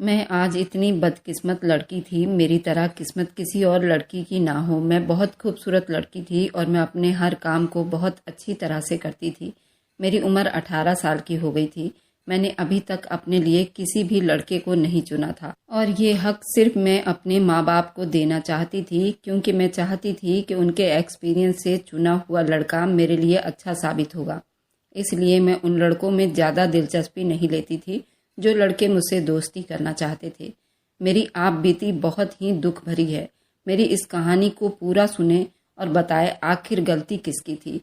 मैं आज इतनी बदकिस्मत लड़की थी, मेरी तरह किस्मत किसी और लड़की की ना हो। मैं बहुत खूबसूरत लड़की थी और मैं अपने हर काम को बहुत अच्छी तरह से करती थी। मेरी उम्र 18 साल की हो गई थी। मैंने अभी तक अपने लिए किसी भी लड़के को नहीं चुना था और ये हक सिर्फ मैं अपने माँ बाप को देना चाहती थी, क्योंकि मैं चाहती थी कि उनके एक्सपीरियंस से चुना हुआ लड़का मेरे लिए अच्छा साबित होगा। इसलिए मैं उन लड़कों में ज़्यादा दिलचस्पी नहीं लेती थी जो लड़के मुझसे दोस्ती करना चाहते थे। मेरी आप बीती बहुत ही दुख भरी है। मेरी इस कहानी को पूरा सुने और बताए आखिर गलती किसकी थी।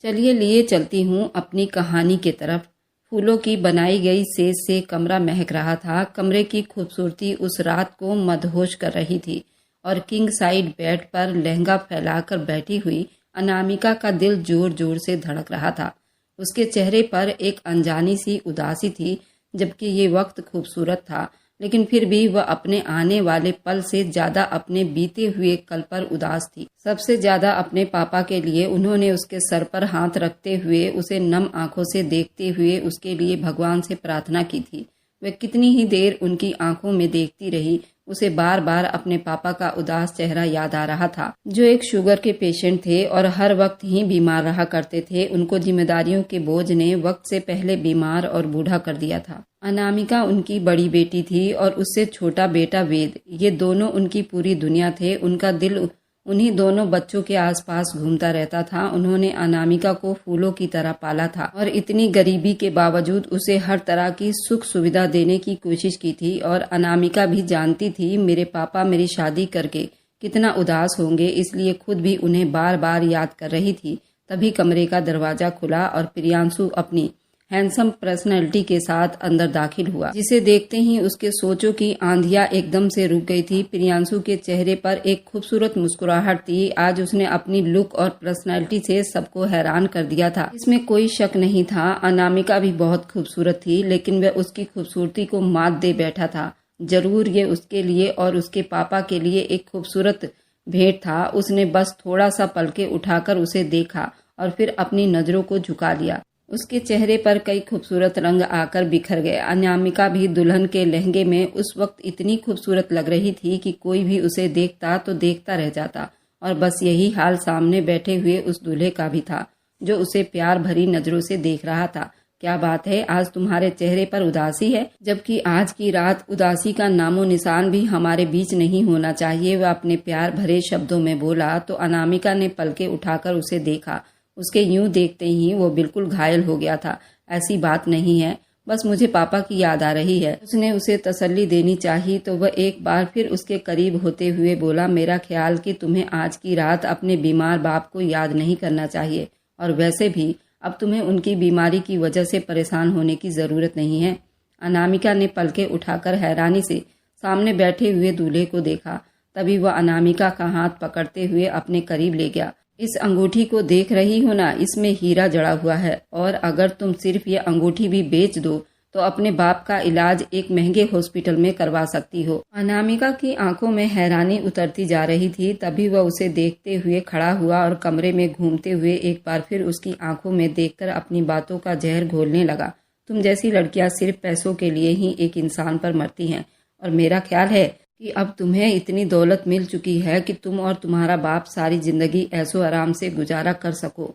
चलिए लिए चलती हूँ अपनी कहानी के तरफ। फूलों की बनाई गई सेज से कमरा महक रहा था। कमरे की खूबसूरती उस रात को मदहोश कर रही थी और किंग साइड बेड पर लहंगा फैलाकर बैठी हुई अनामिका का दिल जोर जोर से धड़क रहा था। उसके चेहरे पर एक अनजानी सी उदासी थी, जबकि ये वक्त खूबसूरत था, लेकिन फिर भी वह अपने आने वाले पल से ज्यादा अपने बीते हुए कल पर उदास थी। सबसे ज्यादा अपने पापा के लिए। उन्होंने उसके सर पर हाथ रखते हुए उसे नम आंखों से देखते हुए उसके लिए भगवान से प्रार्थना की थी। वह कितनी ही देर उनकी आंखों में देखती रही। उसे बार बार अपने पापा का उदास चेहरा याद आ रहा था, जो एक शुगर के पेशेंट थे और हर वक्त ही बीमार रहा करते थे। उनको जिम्मेदारियों के बोझ ने वक्त से पहले बीमार और बूढ़ा कर दिया था। अनामिका उनकी बड़ी बेटी थी और उससे छोटा बेटा वेद। ये दोनों उनकी पूरी दुनिया थे। उनका दिल उन्हीं दोनों बच्चों के आसपास घूमता रहता था। उन्होंने अनामिका को फूलों की तरह पाला था और इतनी गरीबी के बावजूद उसे हर तरह की सुख सुविधा देने की कोशिश की थी। और अनामिका भी जानती थी मेरे पापा मेरी शादी करके कितना उदास होंगे, इसलिए खुद भी उन्हें बार बार याद कर रही थी। तभी कमरे का दरवाजा खुला और प्रियांशु अपनी हैंडसम पर्सनैलिटी के साथ अंदर दाखिल हुआ, जिसे देखते ही उसके सोचों की आंधियां एकदम से रुक गई थी। प्रियांशु के चेहरे पर एक खूबसूरत मुस्कुराहट थी। आज उसने अपनी लुक और पर्सनैलिटी से सबको हैरान कर दिया था, इसमें कोई शक नहीं था। अनामिका भी बहुत खूबसूरत थी, लेकिन वह उसकी खूबसूरती को मात दे बैठा था। जरूर ये उसके लिए और उसके पापा के लिए एक खूबसूरत भेंट था। उसने बस थोड़ा सा पलके उठाकर उसे देखा और फिर अपनी नजरों को झुका लिया। उसके चेहरे पर कई खूबसूरत रंग आकर बिखर गए। अनामिका भी दुल्हन के लहंगे में उस वक्त इतनी खूबसूरत लग रही थी कि कोई भी उसे देखता तो देखता रह जाता। और बस यही हाल सामने बैठे हुए उस दूल्हे का भी था, जो उसे प्यार भरी नजरों से देख रहा था। क्या बात है, आज तुम्हारे चेहरे पर उदासी है? जबकि आज की रात उदासी का नामो निशान भी हमारे बीच नहीं होना चाहिए, वह अपने प्यार भरे शब्दों में बोला। तो अनामिका ने पलके उठाकर उसे देखा। उसके यूं देखते ही वो बिल्कुल घायल हो गया था। ऐसी बात नहीं है, बस मुझे पापा की याद आ रही है। उसने उसे तसल्ली देनी चाहिए तो वह एक बार फिर उसके करीब होते हुए बोला, मेरा ख्याल कि तुम्हें आज की रात अपने बीमार बाप को याद नहीं करना चाहिए, और वैसे भी अब तुम्हें उनकी बीमारी की वजह से परेशान होने की जरूरत नहीं है। अनामिका ने पलके उठाकर हैरानी से सामने बैठे हुए दूल्हे को देखा। तभी वह अनामिका का हाथ पकड़ते हुए अपने करीब ले गया। इस अंगूठी को देख रही हो ना, इसमें हीरा जड़ा हुआ है, और अगर तुम सिर्फ ये अंगूठी भी बेच दो तो अपने बाप का इलाज एक महंगे हॉस्पिटल में करवा सकती हो। अनामिका की आंखों में हैरानी उतरती जा रही थी। तभी वह उसे देखते हुए खड़ा हुआ और कमरे में घूमते हुए एक बार फिर उसकी आंखों में देखकर अपनी बातों का जहर घोलने लगा। तुम जैसी लड़कियां सिर्फ पैसों के लिए ही एक इंसान पर मरती हैं, और मेरा ख्याल है कि अब तुम्हें इतनी दौलत मिल चुकी है कि तुम और तुम्हारा बाप सारी जिंदगी ऐसो आराम से गुजारा कर सको।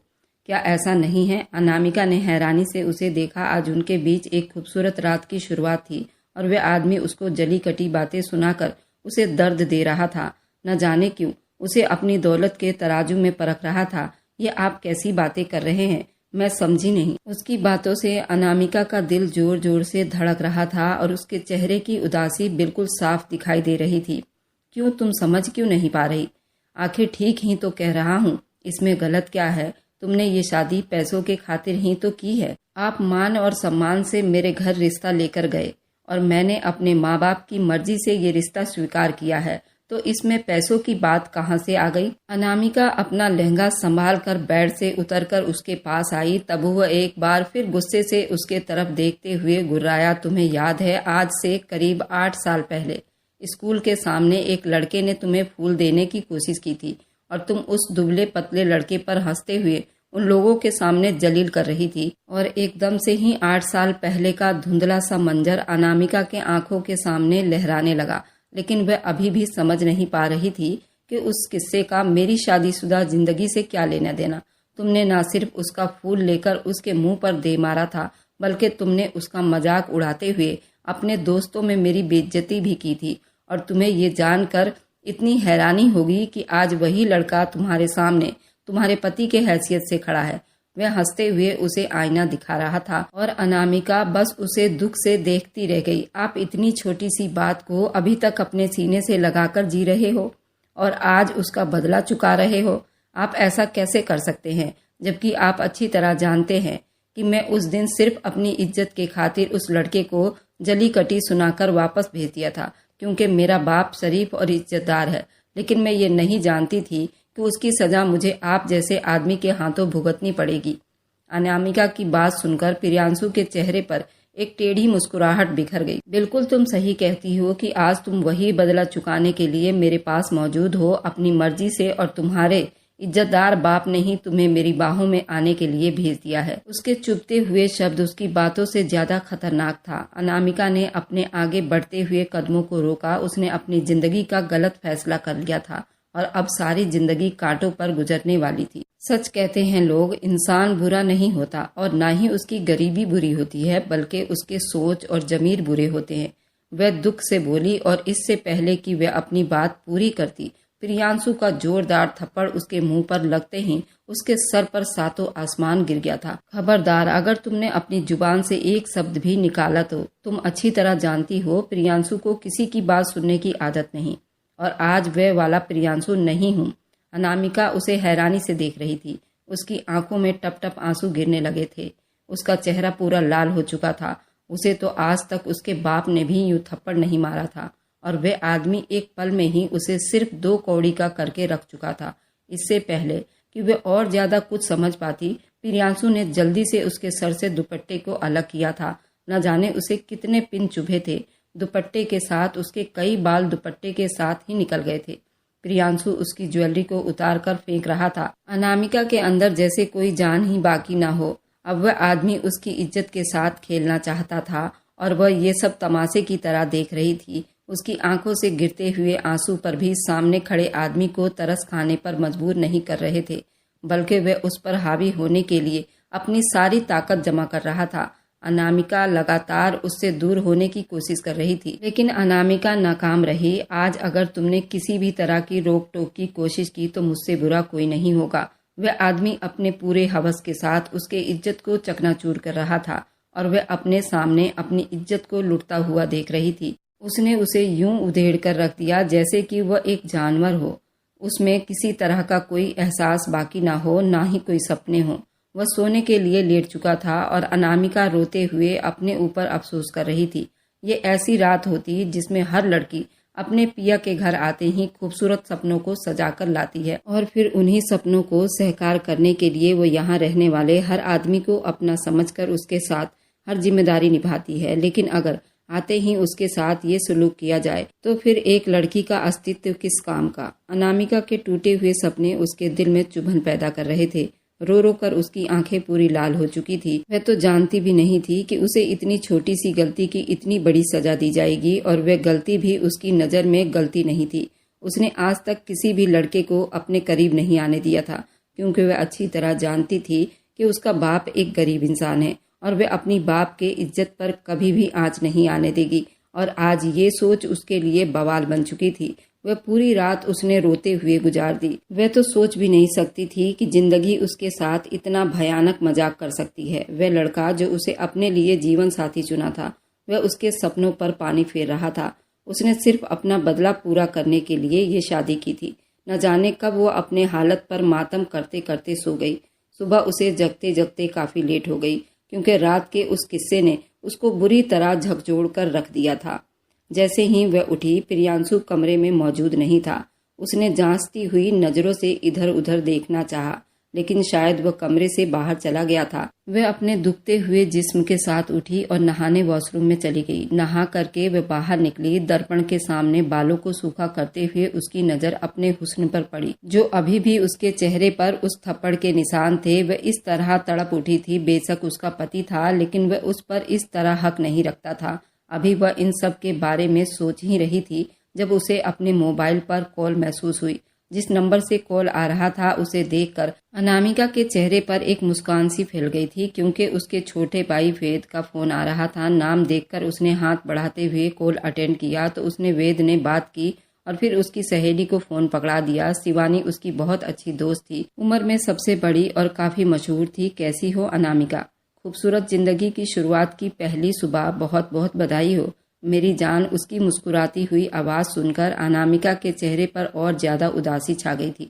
क्या ऐसा नहीं है? अनामिका ने हैरानी से उसे देखा। आज उनके बीच एक खूबसूरत रात की शुरुआत थी और वह आदमी उसको जली कटी बातें सुनाकर उसे दर्द दे रहा था। न जाने क्यों उसे अपनी दौलत के तराजू में परख रहा था। ये आप कैसी बातें कर रहे हैं? मैं समझी नहीं। उसकी बातों से अनामिका का दिल जोर जोर से धड़क रहा था और उसके चेहरे की उदासी बिल्कुल साफ दिखाई दे रही थी। क्यों, तुम समझ क्यों नहीं पा रही? आखिर ठीक ही तो कह रहा हूँ, इसमें गलत क्या है? तुमने ये शादी पैसों के खातिर ही तो की है। आप मान और सम्मान से मेरे घर रिश्ता लेकर गए और मैंने अपने माँ बाप की मर्जी से ये रिश्ता स्वीकार किया है, तो इसमें पैसों की बात कहाँ से आ गई? अनामिका अपना लहंगा संभाल कर बेड से उतरकर उसके पास आई। तब वह एक बार फिर गुस्से से उसके तरफ देखते हुए गुर्राया, तुम्हें याद है आज से करीब 8 साल पहले स्कूल के सामने एक लड़के ने तुम्हें फूल देने की कोशिश की थी और तुम उस दुबले पतले लड़के पर हंसते हुए उन लोगों के सामने जलील कर रही थी और एकदम से ही 8 साल पहले का धुंधला सा मंजर अनामिका के आंखों के सामने लहराने लगा। लेकिन वह अभी भी समझ नहीं पा रही थी कि उस किस्से का मेरी शादीशुदा जिंदगी से क्या लेना देना। तुमने न सिर्फ उसका फूल लेकर उसके मुंह पर दे मारा था, बल्कि तुमने उसका मजाक उड़ाते हुए अपने दोस्तों में मेरी बेइज्जती भी की थी। और तुम्हें ये जानकर इतनी हैरानी होगी कि आज वही लड़का तुम्हारे सामने तुम्हारे पति के हैसियत से खड़ा है। वह हंसते हुए उसे आईना दिखा रहा था और अनामिका बस उसे दुख से देखती रह गई। आप इतनी छोटी सी बात को अभी तक अपने सीने से लगाकर जी रहे हो और आज उसका बदला चुका रहे हो। आप ऐसा कैसे कर सकते हैं, जबकि आप अच्छी तरह जानते हैं कि मैं उस दिन सिर्फ अपनी इज्जत के खातिर उस लड़के को जली कटी सुनाकर वापस भेज दिया था, क्योंकि मेरा बाप शरीफ और इज्जतदार है। लेकिन मैं ये नहीं जानती थी कि उसकी सजा मुझे आप जैसे आदमी के हाथों भुगतनी पड़ेगी। अनामिका की बात सुनकर प्रियांशु के चेहरे पर एक टेढ़ी मुस्कुराहट बिखर गई। बिल्कुल तुम सही कहती हो कि आज तुम वही बदला चुकाने के लिए मेरे पास मौजूद हो अपनी मर्जी से, और तुम्हारे इज्जतदार बाप ने ही तुम्हें मेरी बाहों में आने के लिए भेज दिया है। उसके चुभते हुए शब्द उसकी बातों से ज्यादा खतरनाक था। अनामिका ने अपने आगे बढ़ते हुए कदमों को रोका। उसने अपनी जिंदगी का गलत फैसला कर लिया था और अब सारी जिंदगी कांटों पर गुजरने वाली थी। सच कहते हैं लोग, इंसान बुरा नहीं होता और ना ही उसकी गरीबी बुरी होती है, बल्कि उसके सोच और जमीर बुरे होते हैं। वह दुख से बोली और इससे पहले कि वह अपनी बात पूरी करती, प्रियांशु का जोरदार थप्पड़ उसके मुंह पर लगते ही उसके सर पर सातों आसमान गिर गया था। खबरदार, अगर तुमने अपनी जुबान से एक शब्द भी निकाला तो तुम अच्छी तरह जानती हो प्रियांशु को किसी की बात सुनने की आदत नहीं, और आज वह वाला प्रियांशु नहीं हूँ। अनामिका उसे हैरानी से देख रही थी। उसकी आंखों में टप टप आंसू गिरने लगे थे। उसका चेहरा पूरा लाल हो चुका था। उसे तो आज तक उसके बाप ने भी यूं थप्पड़ नहीं मारा था, और वह आदमी एक पल में ही उसे सिर्फ 2 कौड़ी का करके रख चुका था। इससे पहले कि वह और ज्यादा कुछ समझ पाती, प्रियांशु ने जल्दी से उसके सर से दुपट्टे को अलग किया था। न जाने उसे कितने पिन चुभे थे। दुपट्टे के साथ उसके कई बाल दुपट्टे के साथ ही निकल गए थे। प्रियांशु उसकी ज्वेलरी को उतार कर फेंक रहा था। अनामिका के अंदर जैसे कोई जान ही बाकी ना हो। अब वह आदमी उसकी इज्जत के साथ खेलना चाहता था और वह ये सब तमाशे की तरह देख रही थी। उसकी आंखों से गिरते हुए आंसू पर भी सामने खड़े आदमी को तरस खाने पर मजबूर नहीं कर रहे थे, बल्कि वह उस पर हावी होने के लिए अपनी सारी ताकत जमा कर रहा था। अनामिका लगातार उससे दूर होने की कोशिश कर रही थी, लेकिन अनामिका नाकाम रही। आज अगर तुमने किसी भी तरह की रोक टोक की कोशिश की तो मुझसे बुरा कोई नहीं होगा। वह आदमी अपने पूरे हवस के साथ उसके इज्जत को चकनाचूर कर रहा था और वह अपने सामने अपनी इज्जत को लुटता हुआ देख रही थी। उसने उसे यूं उधेड़ कर रख दिया जैसे कि वह एक जानवर हो। उसमें किसी तरह का कोई एहसास बाकी ना हो, ना ही कोई सपने हो। वह सोने के लिए लेट चुका था और अनामिका रोते हुए अपने ऊपर अफसोस कर रही थी। ये ऐसी रात होती जिसमें हर लड़की अपने पिया के घर आते ही खूबसूरत सपनों को सजाकर लाती है और फिर उन्हीं सपनों को साकार करने के लिए वो यहाँ रहने वाले हर आदमी को अपना समझकर उसके साथ हर जिम्मेदारी निभाती है। लेकिन अगर आते ही उसके साथ ये सलूक किया जाए तो फिर एक लड़की का अस्तित्व किस काम का। अनामिका के टूटे हुए सपने उसके दिल में चुभन पैदा कर रहे थे। रो रो कर उसकी आंखें पूरी लाल हो चुकी थी। वह तो जानती भी नहीं थी कि उसे इतनी छोटी सी गलती की इतनी बड़ी सजा दी जाएगी, और वह गलती भी उसकी नजर में गलती नहीं थी। उसने आज तक किसी भी लड़के को अपने करीब नहीं आने दिया था, क्योंकि वह अच्छी तरह जानती थी कि उसका बाप एक गरीब इंसान है और वह अपनी बाप के इज्जत पर कभी भी आंच नहीं आने देगी। और आज ये सोच उसके लिए बवाल बन चुकी थी। वह पूरी रात उसने रोते हुए गुजार दी। वह तो सोच भी नहीं सकती थी कि जिंदगी उसके साथ इतना भयानक मजाक कर सकती है। वह लड़का जो उसे अपने लिए जीवन साथी चुना था, वह उसके सपनों पर पानी फेर रहा था। उसने सिर्फ अपना बदला पूरा करने के लिए ये शादी की थी। न जाने कब वो अपने हालत पर मातम करते करते सो गई। सुबह उसे जगते जगते काफी लेट हो गई, क्योंकि रात के उस किस्से ने उसको बुरी तरह झकझोर कर रख दिया था। जैसे ही वह उठी, प्रियांशु कमरे में मौजूद नहीं था। उसने जांचती हुई नजरों से इधर उधर देखना चाहा, लेकिन शायद वह कमरे से बाहर चला गया था। वह अपने दुखते हुए जिस्म के साथ उठी और नहाने वॉशरूम में चली गई। नहा करके वह बाहर निकली। दर्पण के सामने बालों को सूखा करते हुए उसकी नजर अपने हुस्न पर पड़ी, जो अभी भी उसके चेहरे पर उस थप्पड़ के निशान थे। वह इस तरह तड़प उठी थी। बेशक उसका पति था, लेकिन वह उस पर इस तरह हक नहीं रखता था। अभी वह इन सब के बारे में सोच ही रही थी जब उसे अपने मोबाइल पर कॉल महसूस हुई। जिस नंबर से कॉल आ रहा था उसे देखकर अनामिका के चेहरे पर एक मुस्कान सी फैल गई थी, क्योंकि उसके छोटे भाई वेद का फोन आ रहा था। नाम देखकर उसने हाथ बढ़ाते हुए कॉल अटेंड किया तो उसने वेद ने बात की और फिर उसकी सहेली को फोन पकड़ा दिया। शिवानी उसकी बहुत अच्छी दोस्त थी, उम्र में सबसे बड़ी और काफी मशहूर थी। कैसी हो अनामिका? खूबसूरत जिंदगी की शुरुआत की पहली सुबह, बहुत बहुत बधाई हो मेरी जान। उसकी मुस्कुराती हुई आवाज सुनकर अनामिका के चेहरे पर और ज्यादा उदासी छा गई थी।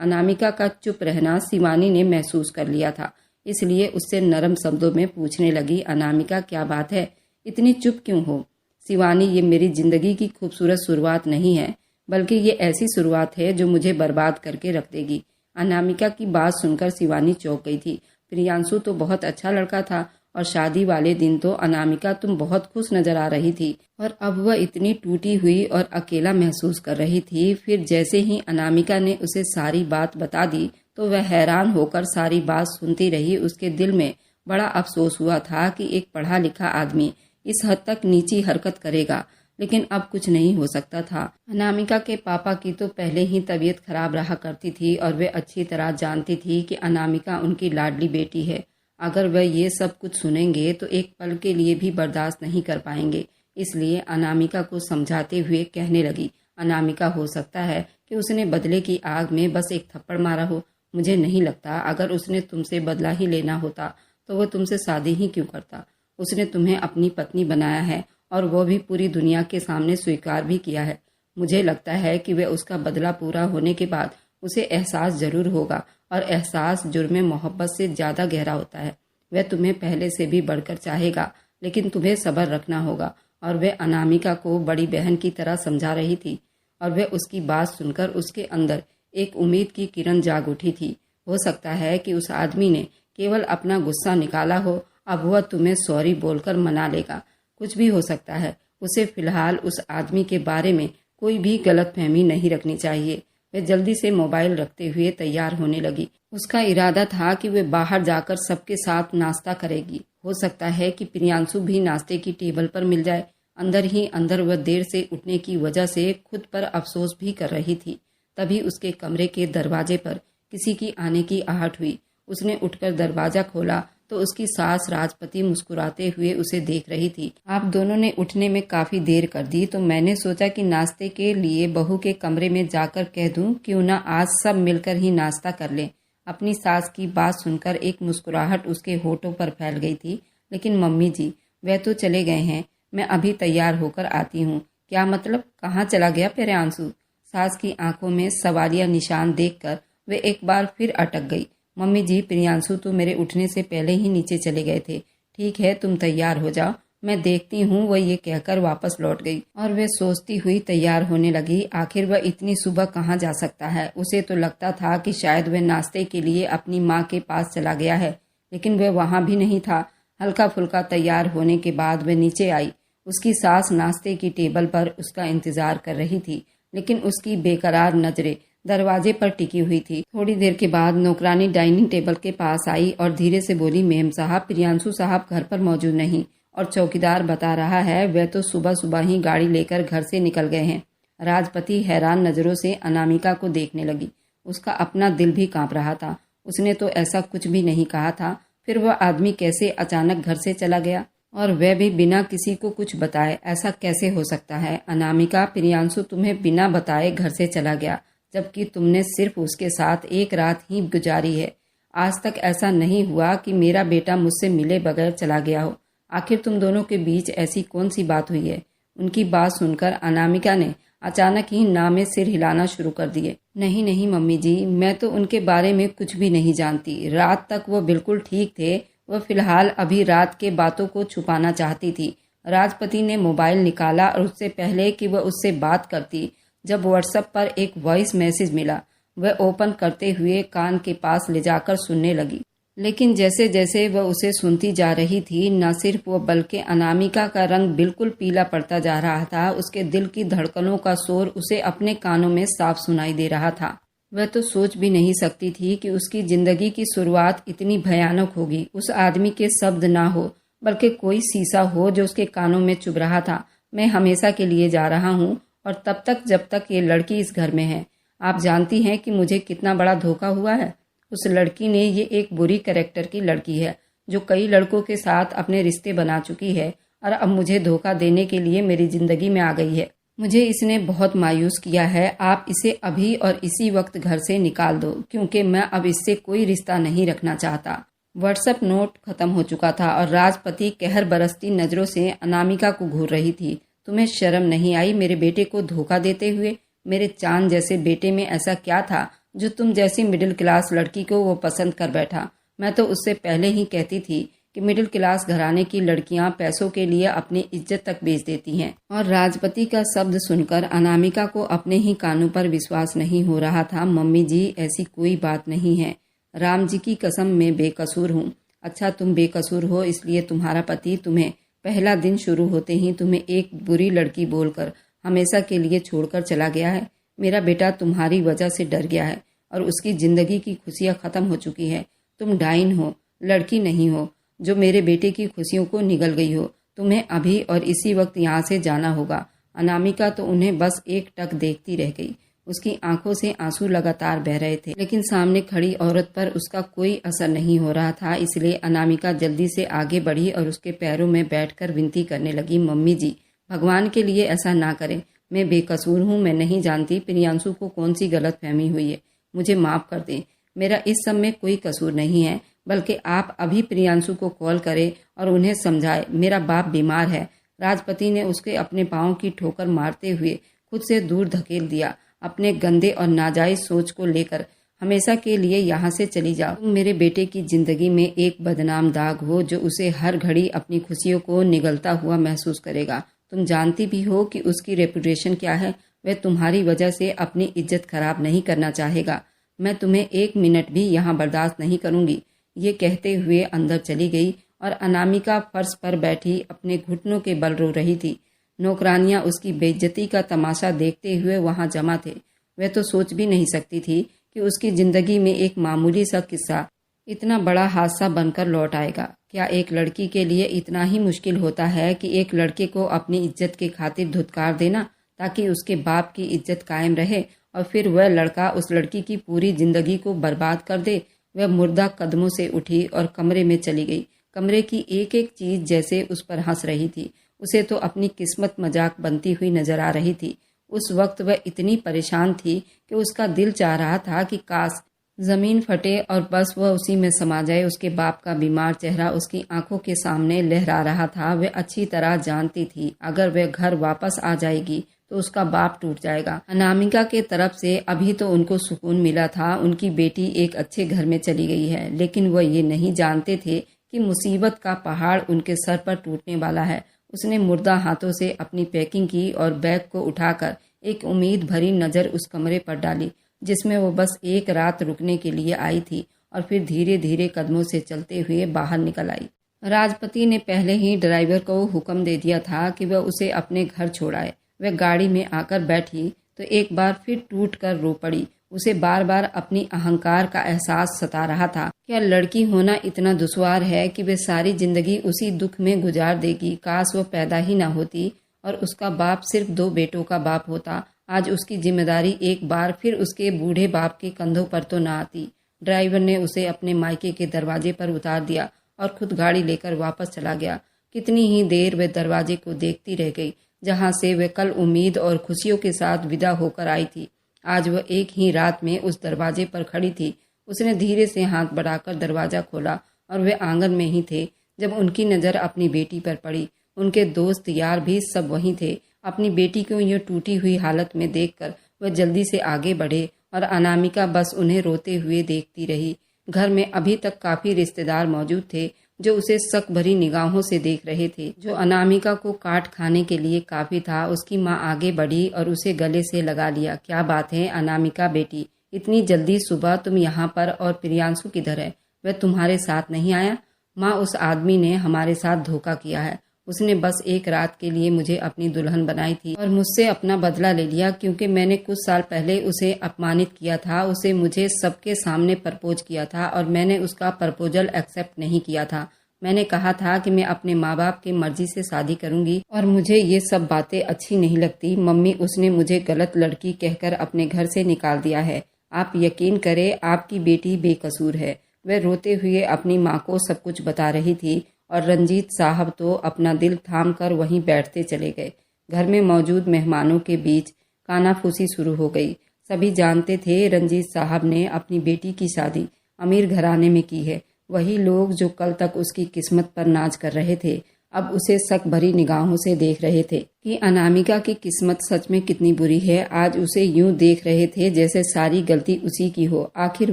अनामिका का चुप रहना शिवानी ने महसूस कर लिया था, इसलिए उससे नरम शब्दों में पूछने लगी, अनामिका क्या बात है, इतनी चुप क्यों हो? शिवानी, ये मेरी जिंदगी की खूबसूरत शुरुआत नहीं है, बल्कि ये ऐसी शुरुआत है जो मुझे बर्बाद करके रख देगी। अनामिका की बात सुनकर शिवानी चौंक गई थी। प्रियांशु तो बहुत अच्छा लड़का था और शादी वाले दिन तो अनामिका तुम बहुत खुश नजर आ रही थी, और अब वह इतनी टूटी हुई और अकेला महसूस कर रही थी। फिर जैसे ही अनामिका ने उसे सारी बात बता दी तो वह हैरान होकर सारी बात सुनती रही। उसके दिल में बड़ा अफसोस हुआ था कि एक पढ़ा लिखा आदमी इस हद तक नीची हरकत करेगा, लेकिन अब कुछ नहीं हो सकता था। अनामिका के पापा की तो पहले ही तबीयत खराब रहा करती थी और वे अच्छी तरह जानती थी कि अनामिका उनकी लाडली बेटी है। अगर वह ये सब कुछ सुनेंगे तो एक पल के लिए भी बर्दाश्त नहीं कर पाएंगे। इसलिए अनामिका को समझाते हुए कहने लगी, अनामिका, हो सकता है कि उसने बदले की आग में बस एक थप्पड़ मारा हो। मुझे नहीं लगता अगर उसने तुमसे बदला ही लेना होता तो वह तुमसे शादी ही क्यों करता। उसने तुम्हें अपनी पत्नी बनाया है और वो भी पूरी दुनिया के सामने स्वीकार भी किया है। मुझे लगता है कि वह उसका बदला पूरा होने के बाद उसे एहसास जरूर होगा, और एहसास जुर्म मोहब्बत से ज्यादा गहरा होता है। वह तुम्हें पहले से भी बढ़कर चाहेगा, लेकिन तुम्हें सब्र रखना होगा। और वह अनामिका को बड़ी बहन की तरह समझा रही थी, और वह उसकी बात सुनकर उसके अंदर एक उम्मीद की किरण जाग उठी थी। हो सकता है कि उस आदमी ने केवल अपना गुस्सा निकाला हो, अब वह तुम्हें सॉरी बोलकर मना लेगा। कुछ भी हो सकता है। उसे फिलहाल उस आदमी के बारे में कोई भी गलतफहमी नहीं रखनी चाहिए। वह जल्दी से मोबाइल रखते हुए तैयार होने लगी। उसका इरादा था कि वह बाहर जाकर सबके साथ नाश्ता करेगी। हो सकता है कि प्रियांशु भी नाश्ते की टेबल पर मिल जाए। अंदर ही अंदर वह देर से उठने की वजह से खुद पर अफसोस भी कर रही थी। तभी उसके कमरे के दरवाजे पर किसी की आने की आहट हुई। उसने उठकर दरवाजा खोला तो उसकी सास राजपति मुस्कुराते हुए उसे देख रही थी। आप दोनों ने उठने में काफी देर कर दी, तो मैंने सोचा कि नाश्ते के लिए बहू के कमरे में जाकर कह दूं, क्यों ना आज सब मिलकर ही नाश्ता कर लें। अपनी सास की बात सुनकर एक मुस्कुराहट उसके होठों पर फैल गई थी। लेकिन मम्मी जी, वह तो चले गए हैं, मैं अभी तैयार होकर आती हूँ। क्या मतलब? कहाँ चला गया प्रियांशु? सास की आंखों में सवालिया निशान देखकर वे एक बार फिर अटक गई। मम्मी जी, प्रियांशु तो मेरे उठने से पहले ही नीचे चले गए थे। ठीक है, तुम तैयार हो जाओ, मैं देखती हूँ। वह ये कहकर वापस लौट गई और वह सोचती हुई तैयार होने लगी। आखिर वह इतनी सुबह कहाँ जा सकता है? उसे तो लगता था कि शायद वह नाश्ते के लिए अपनी माँ के पास चला गया है, लेकिन वह वहाँ भी नहीं था। हल्का फुल्का तैयार होने के बाद वह नीचे आई। उसकी सास नाश्ते की टेबल पर उसका इंतजार कर रही थी, लेकिन उसकी बेकरार नजरें दरवाजे पर टिकी हुई थी। थोड़ी देर के बाद नौकरानी डाइनिंग टेबल के पास आई और धीरे से बोली, मेम साहब, प्रियांशु साहब घर पर मौजूद नहीं और चौकीदार बता रहा है वह तो सुबह सुबह ही गाड़ी लेकर घर से निकल गए हैं। राजपति हैरान नजरों से अनामिका को देखने लगी। उसका अपना दिल भी कांप रहा था। उसने तो ऐसा कुछ भी नहीं कहा था। फिर वह आदमी कैसे अचानक घर से चला गया, और वह भी बिना किसी को कुछ बताए? ऐसा कैसे हो सकता है? अनामिका, प्रियांशु तुम्हें बिना बताए घर से चला गया, जबकि तुमने सिर्फ उसके साथ एक रात ही गुजारी है। आज तक ऐसा नहीं हुआ कि मेरा बेटा मुझसे मिले बगैर चला गया हो। आखिर तुम दोनों के बीच ऐसी कौन सी बात हुई है? उनकी बात सुनकर अनामिका ने अचानक ही ना में सिर हिलाना शुरू कर दिए। नहीं नहीं मम्मी जी, मैं तो उनके बारे में कुछ भी नहीं जानती। रात तक वो बिल्कुल ठीक थे। वह फिलहाल अभी रात के बातों को छुपाना चाहती थी। राजपति ने मोबाइल निकाला और उससे पहले कि वह उससे बात करती, जब व्हाट्सएप पर एक वॉइस मैसेज मिला। वह ओपन करते हुए कान के पास ले जाकर सुनने लगी। लेकिन जैसे जैसे वह उसे सुनती जा रही थी, न सिर्फ वो बल्कि अनामिका का रंग बिल्कुल पीला पड़ता जा रहा था। उसके दिल की धड़कनों का शोर उसे अपने कानों में साफ सुनाई दे रहा था। वह तो सोच भी नहीं सकती थी कि उसकी जिंदगी की शुरुआत इतनी भयानक होगी। उस आदमी के शब्द ना हो बल्कि कोई शीशा हो जो उसके कानों में चुभ रहा था, मैं हमेशा के लिए जा रहा हूँ और तब तक जब तक ये लड़की इस घर में है। आप जानती हैं कि मुझे कितना बड़ा धोखा हुआ है। उस लड़की ने, ये एक बुरी कैरेक्टर की लड़की है जो कई लड़कों के साथ अपने रिश्ते बना चुकी है और अब मुझे धोखा देने के लिए मेरी जिंदगी में आ गई है। मुझे इसने बहुत मायूस किया है। आप इसे अभी और इसी वक्त घर से निकाल दो, क्योंकि मैं अब इससे कोई रिश्ता नहीं रखना चाहता। व्हाट्सएप नोट खत्म हो चुका था और राजपति कहर बरसती नजरों से अनामिका को घूर रही थी। तुम्हें शर्म नहीं आई मेरे बेटे को धोखा देते हुए? मेरे चांद जैसे बेटे में ऐसा क्या था जो तुम जैसी मिडिल क्लास लड़की को वो पसंद कर बैठा? मैं तो उससे पहले ही कहती थी कि मिडिल क्लास घराने की लड़कियां पैसों के लिए अपनी इज्जत तक बेच देती हैं। और राजपति का शब्द सुनकर अनामिका को अपने ही कानों पर विश्वास नहीं हो रहा था। मम्मी जी, ऐसी कोई बात नहीं है। राम जी की कसम, मैं बेकसूर हूँ। अच्छा, तुम बेकसूर हो इसलिए तुम्हारा पति तुम्हें पहला दिन शुरू होते ही तुम्हें एक बुरी लड़की बोलकर हमेशा के लिए छोड़कर चला गया है। मेरा बेटा तुम्हारी वजह से डर गया है और उसकी जिंदगी की खुशियां खत्म हो चुकी है। तुम डाइन हो, लड़की नहीं हो जो मेरे बेटे की खुशियों को निगल गई हो। तुम्हें अभी और इसी वक्त यहाँ से जाना होगा। अनामिका तो उन्हें बस एक टक देखती रह गई। उसकी आंखों से आंसू लगातार बह रहे थे, लेकिन सामने खड़ी औरत पर उसका कोई असर नहीं हो रहा था। इसलिए अनामिका जल्दी से आगे बढ़ी और उसके पैरों में बैठकर विनती करने लगी, मम्मी जी, भगवान के लिए ऐसा ना करें। मैं बेकसूर हूँ। मैं नहीं जानती प्रियांशु को कौन सी गलत फहमी हुई है। मुझे माफ कर दें। मेरा इस सब में कोई कसूर नहीं है, बल्कि आप अभी प्रियांशु को कॉल करें और उन्हें समझाएं मेरा बाप बीमार है। राजपति ने उसके अपने पाँव की ठोकर मारते हुए खुद से दूर धकेल दिया। अपने गंदे और नाजायज सोच को लेकर हमेशा के लिए यहाँ से चली जाओ। तुम मेरे बेटे की जिंदगी में एक बदनाम दाग हो जो उसे हर घड़ी अपनी खुशियों को निगलता हुआ महसूस करेगा। तुम जानती भी हो कि उसकी रेपुटेशन क्या है। वह तुम्हारी वजह से अपनी इज्जत खराब नहीं करना चाहेगा। मैं तुम्हें एक मिनट भी यहाँ बर्दाश्त नहीं करूँगी। ये कहते हुए अंदर चली गई और अनामिका फर्श पर बैठी अपने घुटनों के बल रो रही थी। नौकरानियां उसकी बेइज्जती का तमाशा देखते हुए वहां जमा थे। वह तो सोच भी नहीं सकती थी कि उसकी जिंदगी में एक मामूली सा किस्सा इतना बड़ा हादसा बनकर लौट आएगा। क्या एक लड़की के लिए इतना ही मुश्किल होता है कि एक लड़के को अपनी इज्जत के खातिर धुतकार देना ताकि उसके बाप की इज्जत कायम रहे और फिर वह लड़का उस लड़की की पूरी जिंदगी को बर्बाद कर दे? वह मुर्दा कदमों से उठी और कमरे में चली गई। कमरे की एक एक चीज जैसे उस पर हंस रही थी। उसे तो अपनी किस्मत मजाक बनती हुई नजर आ रही थी। उस वक्त वह इतनी परेशान थी कि उसका दिल चाह रहा था कि काश जमीन फटे और बस वह उसी में समा जाए। उसके बाप का बीमार चेहरा उसकी आंखों के सामने लहरा रहा था। वह अच्छी तरह जानती थी अगर वह घर वापस आ जाएगी तो उसका बाप टूट जाएगा। अनामिका के तरफ से अभी तो उनको सुकून मिला था, उनकी बेटी एक अच्छे घर में चली गई है, लेकिन वह ये नहीं जानते थे कि मुसीबत का पहाड़ उनके सर पर टूटने वाला है। उसने मुर्दा हाथों से अपनी पैकिंग की और बैग को उठाकर एक उम्मीद भरी नजर उस कमरे पर डाली जिसमें वो बस एक रात रुकने के लिए आई थी और फिर धीरे धीरे कदमों से चलते हुए बाहर निकल आई। राजपति ने पहले ही ड्राइवर को हुक्म दे दिया था कि वह उसे अपने घर छोड़ाए। वह गाड़ी में आकर बैठी तो एक बार फिर टूट कर रो पड़ी। उसे बार बार अपनी अहंकार का एहसास सता रहा था। क्या लड़की होना इतना दुश्वार है कि वे सारी जिंदगी उसी दुख में गुजार देगी? काश वो पैदा ही ना होती और उसका बाप सिर्फ 2 बेटों का बाप होता। आज उसकी जिम्मेदारी एक बार फिर उसके बूढ़े बाप के कंधों पर तो ना आती। ड्राइवर ने उसे अपने मायके के दरवाजे पर उतार दिया और खुद गाड़ी लेकर वापस चला गया। कितनी ही देर वह दरवाजे को देखती रह गई जहाँ से वह कल उम्मीद और खुशियों के साथ विदा होकर आई थी। आज वह एक ही रात में उस दरवाजे पर खड़ी थी। उसने धीरे से हाथ बढ़ाकर दरवाजा खोला और वे आंगन में ही थे जब उनकी नज़र अपनी बेटी पर पड़ी। उनके दोस्त यार भी सब वहीं थे। अपनी बेटी को यूं टूटी हुई हालत में देखकर वह जल्दी से आगे बढ़े और अनामिका बस उन्हें रोते हुए देखती रही। घर में अभी तक काफ़ी रिश्तेदार मौजूद थे जो उसे शक भरी निगाहों से देख रहे थे। जो अनामिका को काट खाने के लिए काफ़ी था। उसकी माँ आगे बढ़ी और उसे गले से लगा लिया। क्या बात है अनामिका बेटी, इतनी जल्दी सुबह तुम यहाँ पर, और प्रियांशु किधर है? वह तुम्हारे साथ नहीं आया? माँ, उस आदमी ने हमारे साथ धोखा किया है। उसने बस एक रात के लिए मुझे अपनी दुल्हन बनाई थी और मुझसे अपना बदला ले लिया, क्योंकि मैंने कुछ साल पहले उसे अपमानित किया था। उसे मुझे सबके सामने प्रपोज किया था और मैंने उसका प्रपोजल एक्सेप्ट नहीं किया था। मैंने कहा था कि मैं अपने माँ बाप की मर्जी से शादी करूंगी और मुझे ये सब बातें अच्छी नहीं लगती। मम्मी, उसने मुझे गलत लड़की कहकर अपने घर से निकाल दिया है। आप यकीन करें, आपकी बेटी बेकसूर है। वह रोते हुए अपनी माँ को सब कुछ बता रही थी और रंजीत साहब तो अपना दिल थाम कर वहीं बैठते चले गए। घर में मौजूद मेहमानों के बीच कानाफूसी शुरू हो गई। सभी जानते थे रंजीत साहब ने अपनी बेटी की शादी अमीर घराने में की है। वही लोग जो कल तक उसकी किस्मत पर नाज कर रहे थे, अब उसे शक भरी निगाहों से देख रहे थे कि अनामिका की किस्मत सच में कितनी बुरी है। आज उसे यूं देख रहे थे जैसे सारी गलती उसी की हो। आखिर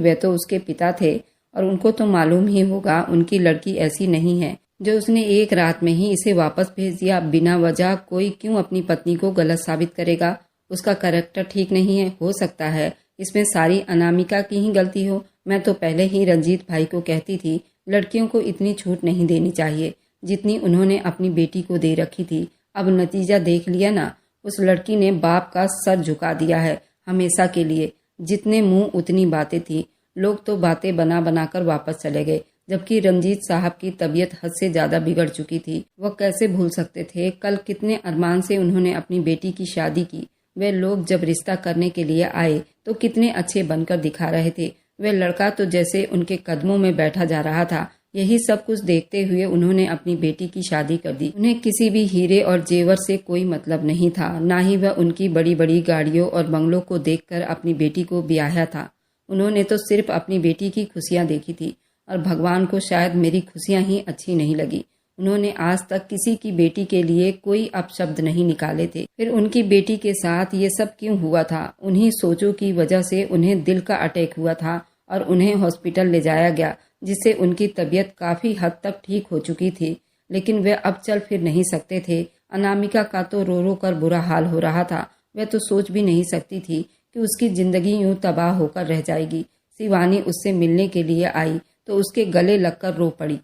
वे तो उसके पिता थे और उनको तो मालूम ही होगा उनकी लड़की ऐसी नहीं है जो उसने एक रात में ही इसे वापस भेज दिया। बिना वजह कोई क्यों अपनी पत्नी को गलत साबित करेगा? उसका कैरेक्टर ठीक नहीं है। हो सकता है इसमें सारी अनामिका की ही गलती हो। मैं तो पहले ही रंजीत भाई को कहती थी, लड़कियों को इतनी छूट नहीं देनी चाहिए जितनी उन्होंने अपनी बेटी को दे रखी थी। अब नतीजा देख लिया ना, उस लड़की ने बाप का सर झुका दिया है हमेशा के लिए। जितने मुंह उतनी बातें थी। लोग तो बातें बना बना कर वापस चले गए, जबकि रंजीत साहब की तबीयत हद से ज्यादा बिगड़ चुकी थी। वह कैसे भूल सकते थे कल कितने अरमान से उन्होंने अपनी बेटी की शादी की। वे लोग जब रिश्ता करने के लिए आए तो कितने अच्छे बनकर दिखा रहे थे। वे लड़का तो जैसे उनके कदमों में बैठा जा रहा था। यही सब कुछ देखते हुए उन्होंने अपनी बेटी की शादी कर दी। उन्हें किसी भी हीरे और जेवर से कोई मतलब नहीं था, ना ही वह उनकी बड़ी बड़ी गाड़ियों और बंगलों को देखकर अपनी बेटी को ब्याहा था। उन्होंने तो सिर्फ अपनी बेटी की खुशियां देखी थी और भगवान को शायद मेरी खुशियां ही अच्छी नहीं लगी। उन्होंने आज तक किसी की बेटी के लिए कोई अपशब्द नहीं निकाले थे। फिर उनकी बेटी के साथ ये सब क्यों हुआ था? उन्हीं सोचों की वजह से उन्हें दिल का अटैक हुआ था और उन्हें हॉस्पिटल ले जाया गया, जिससे उनकी तबीयत काफी हद तक ठीक हो चुकी थी। लेकिन वे अब चल फिर नहीं सकते थे। अनामिका का तो रो रो कर बुरा हाल हो रहा था। वह तो सोच भी नहीं सकती थी कि उसकी जिंदगी यूं तबाह होकर रह जाएगी। शिवानी उससे मिलने के लिए आई तो उसके गले लगकर रो पड़ी।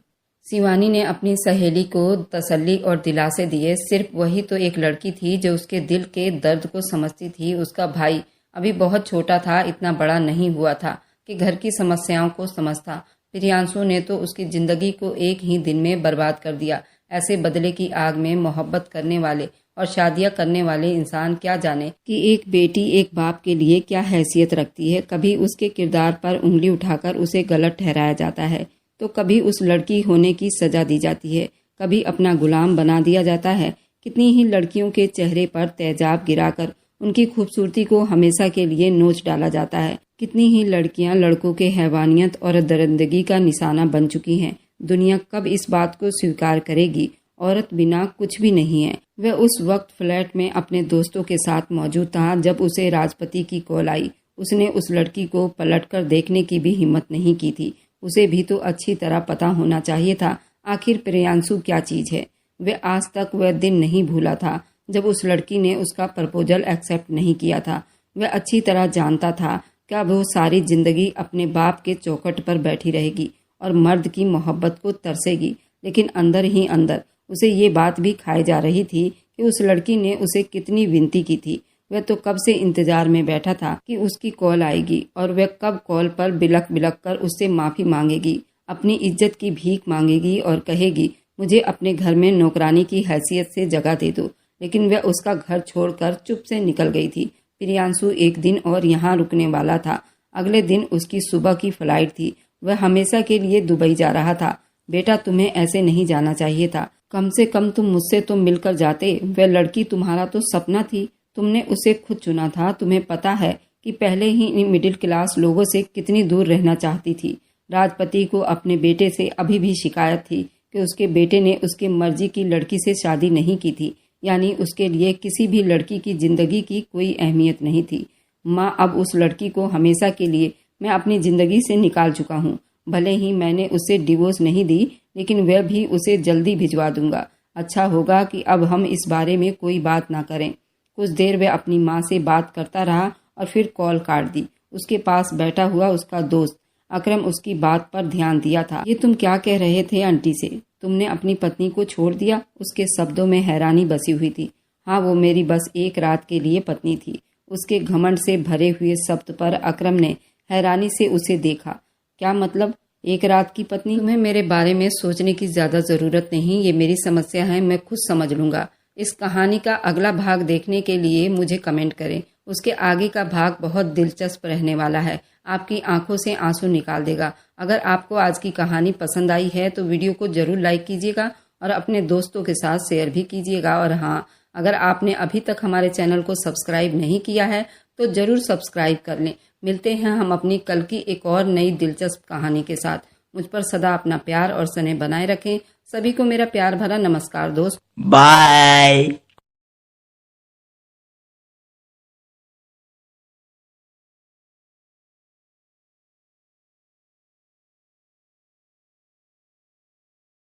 शिवानी ने अपनी सहेली को तसल्ली और दिलासे दिए। सिर्फ वही तो एक लड़की थी जो उसके दिल के दर्द को समझती थी। उसका भाई अभी बहुत छोटा था, इतना बड़ा नहीं हुआ था कि घर की समस्याओं को समझता। प्रियांशु ने तो उसकी जिंदगी को एक ही दिन में बर्बाद कर दिया। ऐसे बदले की आग में मोहब्बत करने वाले और शादियां करने वाले इंसान क्या जाने कि एक बेटी एक बाप के लिए क्या हैसियत रखती है। कभी उसके किरदार पर उंगली उठाकर उसे गलत ठहराया जाता है, तो कभी उस लड़की होने की सजा दी जाती है, कभी अपना गुलाम बना दिया जाता है। कितनी ही लड़कियों के चेहरे पर तेजाब गिराकर उनकी खूबसूरती को हमेशा के लिए नोच डाला जाता है। कितनी ही लड़कियां लड़कों के हैवानियत और दरिंदगी का निशाना बन चुकी हैं। दुनिया कब इस बात को स्वीकार करेगी? औरत बिना कुछ भी नहीं है। वह उस वक्त फ्लैट में अपने दोस्तों के साथ मौजूद था जब उसे राजपति की कॉल आई। उसने उस लड़की को पलटकर देखने की भी हिम्मत नहीं की थी। उसे भी तो अच्छी तरह पता होना चाहिए था आखिर प्रियांशु क्या चीज है। वह आज तक वह दिन नहीं भूला था जब उस लड़की ने उसका प्रपोजल एक्सेप्ट नहीं किया था। वह अच्छी तरह जानता था कि वो सारी जिंदगी अपने बाप के चौखट पर बैठी रहेगी और मर्द की मोहब्बत को तरसेगी। लेकिन अंदर ही अंदर उसे ये बात भी खाई जा रही थी कि उस लड़की ने उसे कितनी विनती की थी। वह तो कब से इंतजार में बैठा था कि उसकी कॉल आएगी और वह कब कॉल पर बिलक बिलक कर उससे माफी मांगेगी, अपनी इज्जत की भीख मांगेगी और कहेगी, मुझे अपने घर में नौकरानी की हैसियत से जगह दे दो। लेकिन वह उसका घर छोड़कर चुप से निकल गई थी। प्रियांशु एक दिन और यहाँ रुकने वाला था। अगले दिन उसकी सुबह की फ्लाइट थी। वह हमेशा के लिए दुबई जा रहा था। बेटा, तुम्हें ऐसे नहीं जाना चाहिए था। कम से कम तुम मुझसे तो मिलकर जाते। वह लड़की तुम्हारा तो सपना थी। तुमने उसे खुद चुना था। तुम्हें पता है कि पहले ही इन मिडिल क्लास लोगों से कितनी दूर रहना चाहती थी। राजपति को अपने बेटे से अभी भी शिकायत थी कि उसके बेटे ने उसकी मर्जी की लड़की से शादी नहीं की थी, यानी उसके लिए किसी भी लड़की की जिंदगी की कोई अहमियत नहीं थी। माँ, अब उस लड़की को हमेशा के लिए मैं अपनी जिंदगी से निकाल चुका हूँ। भले ही मैंने उसे डिवोर्स नहीं दी, लेकिन वह भी उसे जल्दी भिजवा दूंगा। अच्छा होगा कि अब हम इस बारे में कोई बात ना करें। कुछ देर वह अपनी माँ से बात करता रहा और फिर कॉल काट दी। उसके पास बैठा हुआ उसका दोस्त अकरम उसकी बात पर ध्यान दिया था। ये तुम क्या कह रहे थे आंटी से? तुमने अपनी पत्नी को छोड़ दिया? उसके शब्दों में हैरानी बसी हुई थी। हाँ, वो मेरी बस एक रात के लिए पत्नी थी। उसके घमंड से भरे हुए शब्द पर अकरम ने हैरानी से उसे देखा। क्या मतलब, एक रात की पत्नी? तुम्हें मेरे बारे में सोचने की ज्यादा जरूरत नहीं, ये मेरी समस्या है, मैं खुद समझ लूंगा। इस कहानी का अगला भाग देखने के लिए मुझे कमेंट करें। उसके आगे का भाग बहुत दिलचस्प रहने वाला है, आपकी आंखों से आंसू निकाल देगा। अगर आपको आज की कहानी पसंद आई है तो वीडियो को जरूर लाइक कीजिएगा और अपने दोस्तों के साथ शेयर भी कीजिएगा। और हाँ, अगर आपने अभी तक हमारे चैनल को सब्सक्राइब नहीं किया है तो जरूर सब्सक्राइब कर लें। मिलते हैं हम अपनी कल की एक और नई दिलचस्प कहानी के साथ। मुझ पर सदा अपना प्यार और स्नेह बनाए रखें। सभी को मेरा प्यार भरा नमस्कार दोस्त। बाय।